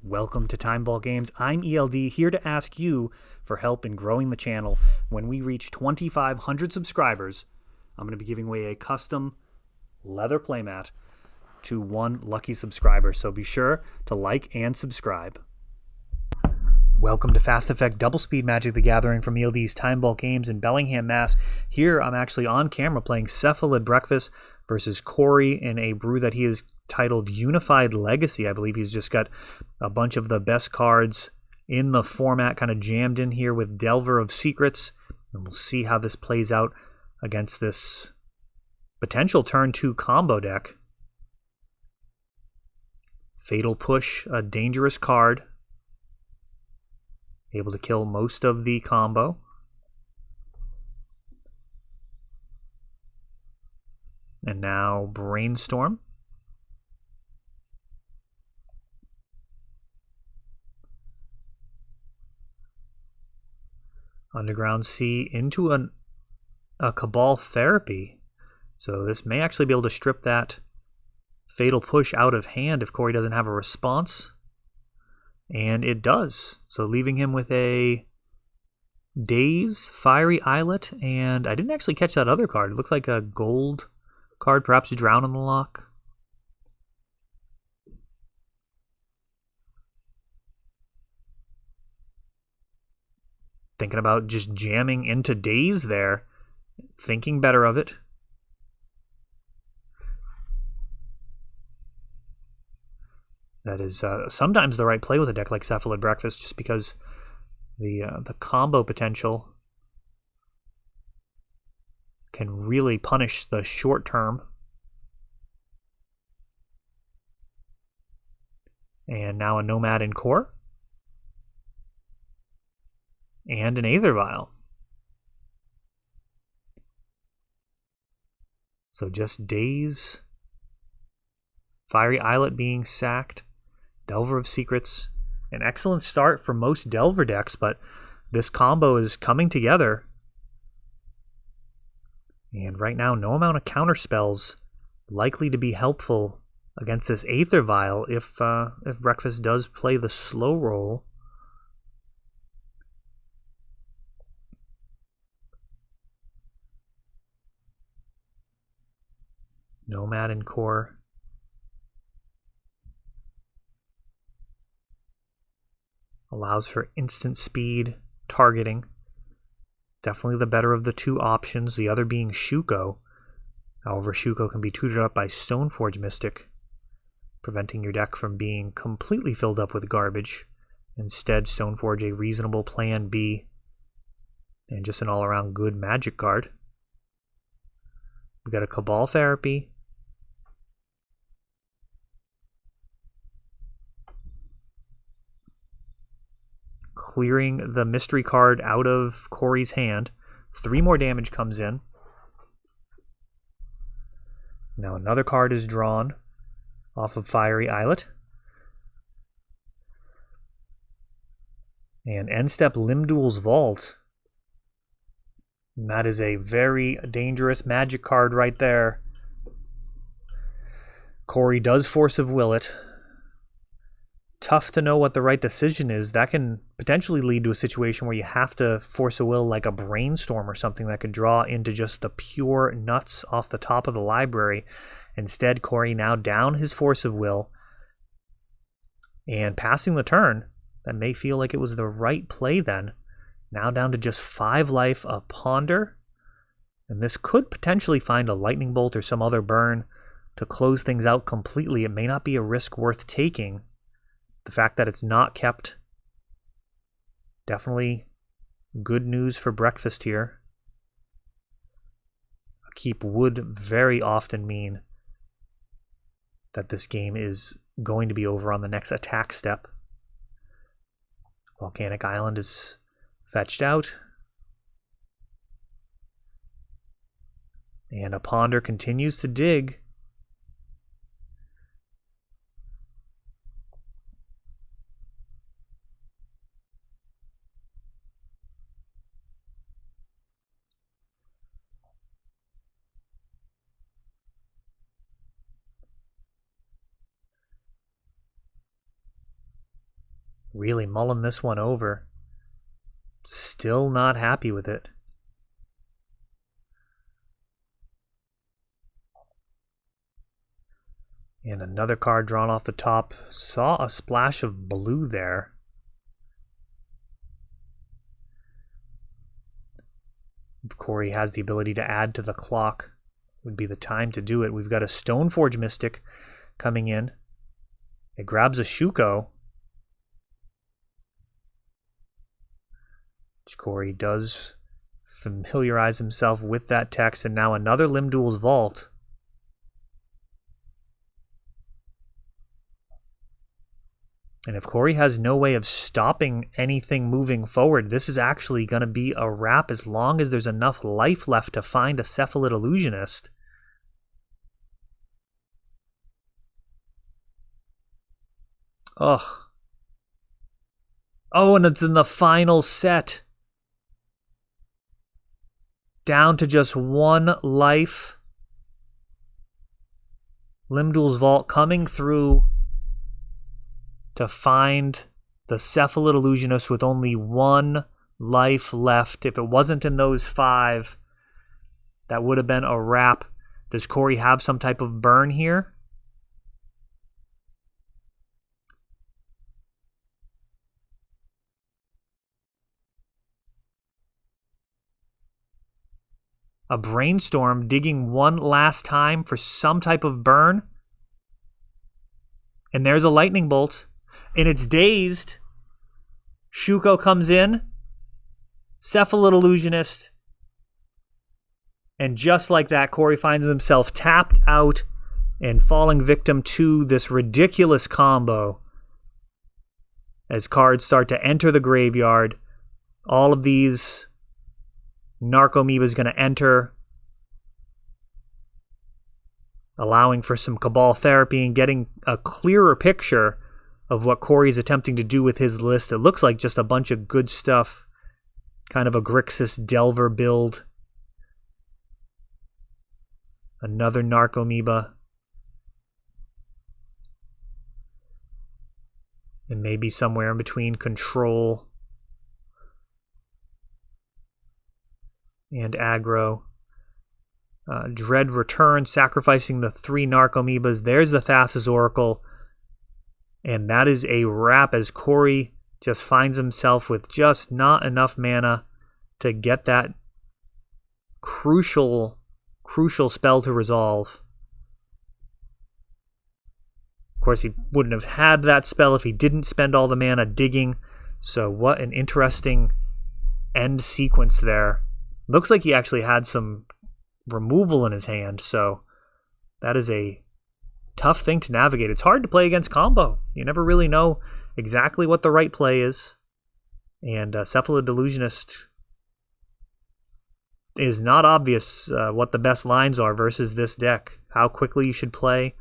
Welcome to Timeball Games. I'm ELD, here to ask you for help in growing the channel. When we reach 2,500 subscribers, I'm going to be giving away a custom leather playmat to one lucky subscriber. So be sure to like and subscribe. Welcome to Fast Effect Double Speed Magic the Gathering from ELD's Timeball Games in Bellingham, Mass. Here I'm actually on camera playing Cephalid Breakfast versus Corey in a brew that he has titled Unified Legacy. I believe he's just got a bunch of the best cards in the format kind of jammed in here with Delver of Secrets. And we'll see how this plays out against this potential turn 2 combo deck. Fatal Push, a dangerous card. Able to kill most of the combo. And now Brainstorm. Underground Sea into a Cabal Therapy. So this may actually be able to strip that Fatal Push out of hand if Corey doesn't have a response. And it does. So leaving him with a Daze, Fiery Islet, and I didn't actually catch that other card. It looked like a gold card, perhaps Drown in the Lock. Thinking about just jamming into Daze there. Thinking better of it. That is sometimes the right play with a deck like Cephalid Breakfast, just because the combo potential can really punish the short term. And now a Nomad in Core. And an Aether Vial. So just Daze. Fiery Islet being sacked. Delver of Secrets. An excellent start for most Delver decks, but this combo is coming together. And right now, no amount of counter spells likely to be helpful against this Aether Vial if Breakfast does play the slow roll. Nomad and Core. Allows for instant speed targeting. Definitely the better of the two options, the other being Shuko. However, Shuko can be tutored up by Stoneforge Mystic, preventing your deck from being completely filled up with garbage. Instead, Stoneforge a reasonable plan B and just an all-around good magic card. We got a Cabal Therapy. Clearing the mystery card out of Corey's hand. 3 more damage comes in. Now another card is drawn off of Fiery Islet. And end step Limdul's Vault. And that is a very dangerous magic card right there. Corey does Force of Will it. Tough to know what the right decision is. That can potentially lead to a situation where you have to force a will like a Brainstorm or something that could draw into just the pure nuts off the top of the library. Instead, Corey now down his Force of Will and passing the turn. That may feel like it was the right play then. Now down to just 5 life, a Ponder. And this could potentially find a Lightning Bolt or some other burn to close things out completely. It may not be a risk worth taking. The fact that it's not kept, definitely good news for Breakfast here. A keep would very often mean that this game is going to be over on the next attack step. Volcanic Island is fetched out. And a Ponder continues to dig. Really mulling this one over. Still not happy with it. And another card drawn off the top. Saw a splash of blue there. If Corey has the ability to add to the clock, would be the time to do it. We've got a Stoneforge Mystic coming in. It grabs a Shuko. Which Corey does familiarize himself with that text. And now another Limdul's Vault. And if Corey has no way of stopping anything moving forward, this is actually going to be a wrap as long as there's enough life left to find a Cephalid Illusionist. Ugh. Oh, and it's in the final set. Down to just one life. Limdul's Vault coming through to find the Cephalid Illusionist with only one life left. If it wasn't in those 5, that would have been a wrap. Does Corey have some type of burn here? A Brainstorm digging one last time for some type of burn. And there's a Lightning Bolt. And it's dazed. Shuko comes in. Cephalid Illusionist. And just like that, Corey finds himself tapped out and falling victim to this ridiculous combo. As cards start to enter the graveyard, all of these Narcomoeba is going to enter, allowing for some Cabal therapy and getting a clearer picture of what Corey's attempting to do with his list. It looks like just a bunch of good stuff. Kind of a Grixis Delver build. Another Narcomoeba. And maybe somewhere in between Control and Aggro. Dread Return, sacrificing the 3 Narcomoebas. There's the Thassa's Oracle. And that is a wrap as Corey just finds himself with just not enough mana to get that crucial spell to resolve. Of course, he wouldn't have had that spell if he didn't spend all the mana digging. So what an interesting end sequence there. Looks like he actually had some removal in his hand, so that is a tough thing to navigate. It's hard to play against combo. You never really know exactly what the right play is. And Cephalid Illusionist is not obvious what the best lines are versus this deck. How quickly you should play.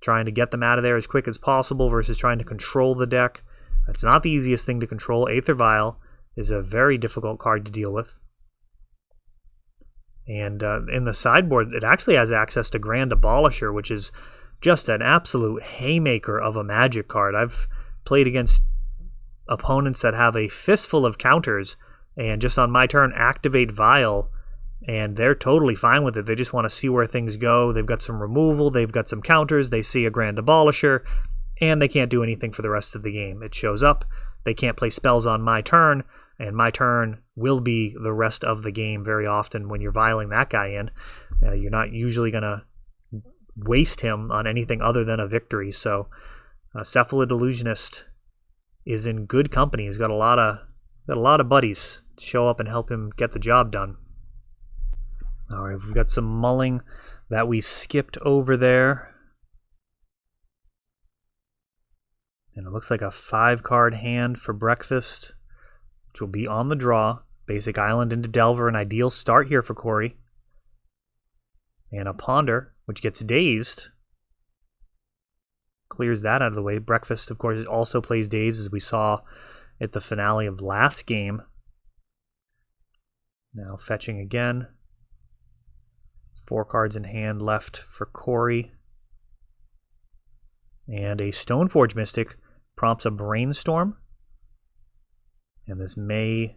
Trying to get them out of there as quick as possible versus trying to control the deck. It's not the easiest thing to control. Aether Vial is a very difficult card to deal with. And in the sideboard, it actually has access to Grand Abolisher, which is just an absolute haymaker of a Magic card. I've played against opponents that have a fistful of counters, and just on my turn, activate Vial, and they're totally fine with it. They just want to see where things go. They've got some removal, they've got some counters, they see a Grand Abolisher, and they can't do anything for the rest of the game. It shows up, they can't play spells on my turn, and my turn will be the rest of the game very often when you're vialing that guy in. You're not usually going to waste him on anything other than a victory. So Cephalid Illusionist is in good company. He's got a lot of buddies to show up and help him get the job done. All right, we've got some mulling that we skipped over there. And it looks like a 5-card hand for breakfast, which will be on the draw. Basic Island into Delver, an ideal start here for Corey. And a Ponder, which gets dazed. Clears that out of the way. Breakfast, of course, also plays dazed, as we saw at the finale of last game. Now fetching again. 4 cards in hand left for Corey. And a Stoneforge Mystic prompts a brainstorm. And this may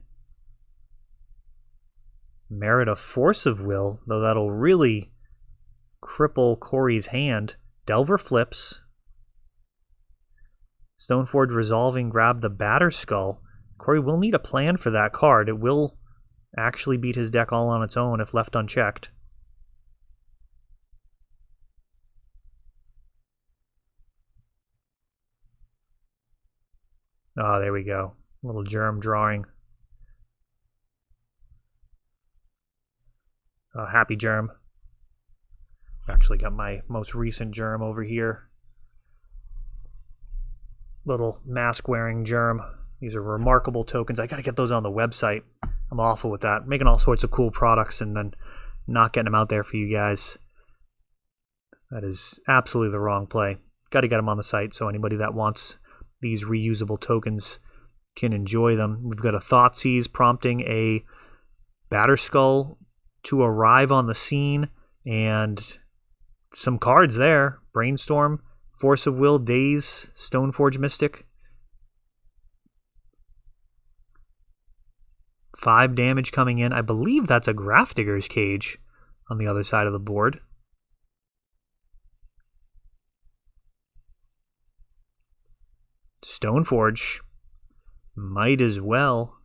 merit a force of will, though that'll really cripple Corey's hand. Delver flips. Stoneforge resolving, grab the Batterskull. Corey will need a plan for that card. It will actually beat his deck all on its own if left unchecked. Oh, there we go. A little germ drawing. Happy germ. Actually got my most recent germ over here. Little mask wearing germ. These are remarkable tokens. I gotta get those on the website. I'm awful with that. Making all sorts of cool products and then not getting them out there for you guys. That is absolutely the wrong play. Gotta get them on the site so anybody that wants these reusable tokens can enjoy them. We've got a Thoughtseize prompting a Batterskull to arrive on the scene, and some cards there. Brainstorm, Force of Will, Daze, Stoneforge Mystic. 5 damage coming in. I believe that's a Grafdigger's Cage on the other side of the board. Stoneforge might as well.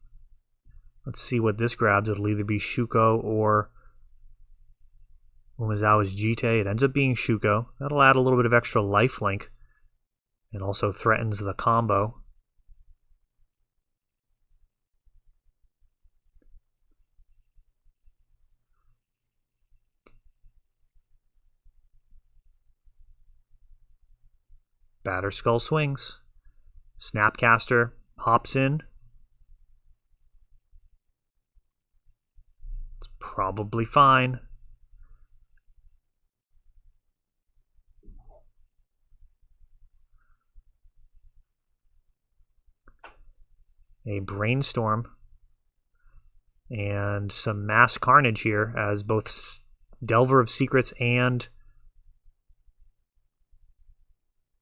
Let's see what this grabs. It'll either be Shuko or Umezawa's Jite. It ends up being Shuko. That'll add a little bit of extra lifelink and also threatens the combo. Batterskull swings. Snapcaster hops in. It's probably fine. A Brainstorm and some mass carnage here as both Delver of Secrets and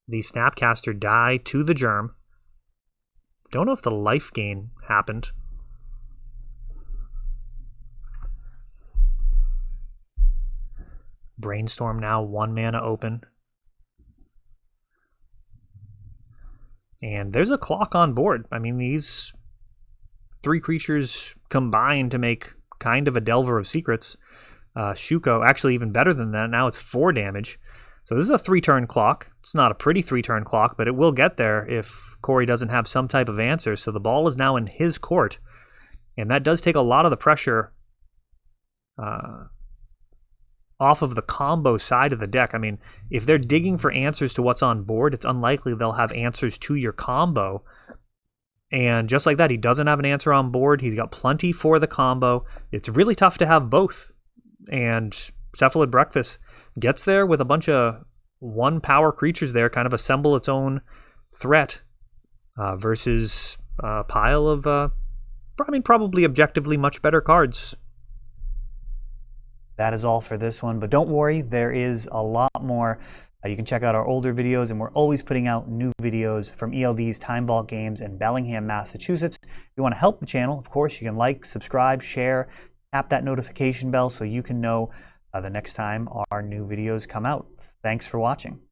the Snapcaster die to the germ. Don't know if the life gain happened. Brainstorm now 1 mana open. And there's a clock on board. I mean, these 3 creatures combine to make kind of a Delver of Secrets. Shuko, actually even better than that. Now it's 4 damage. So this is a 3-turn clock. It's not a pretty 3-turn clock, but it will get there if Corey doesn't have some type of answer. So the ball is now in his court. And that does take a lot of the pressure off of the combo side of the deck. I mean, if they're digging for answers to what's on board, it's unlikely they'll have answers to your combo. And just like that, he doesn't have an answer on board. He's got plenty for the combo. It's really tough to have both. And Cephalid Breakfast gets there with a bunch of 1-power creatures there, kind of assemble its own threat versus a pile of, probably objectively much better cards. That is all for this one, but don't worry, there is a lot more. You can check out our older videos, and we're always putting out new videos from ELD's Time Vault Games in Bellingham, Massachusetts. If you want to help the channel, of course, you can like, subscribe, share, tap that notification bell so you can know the next time our new videos come out. Thanks for watching.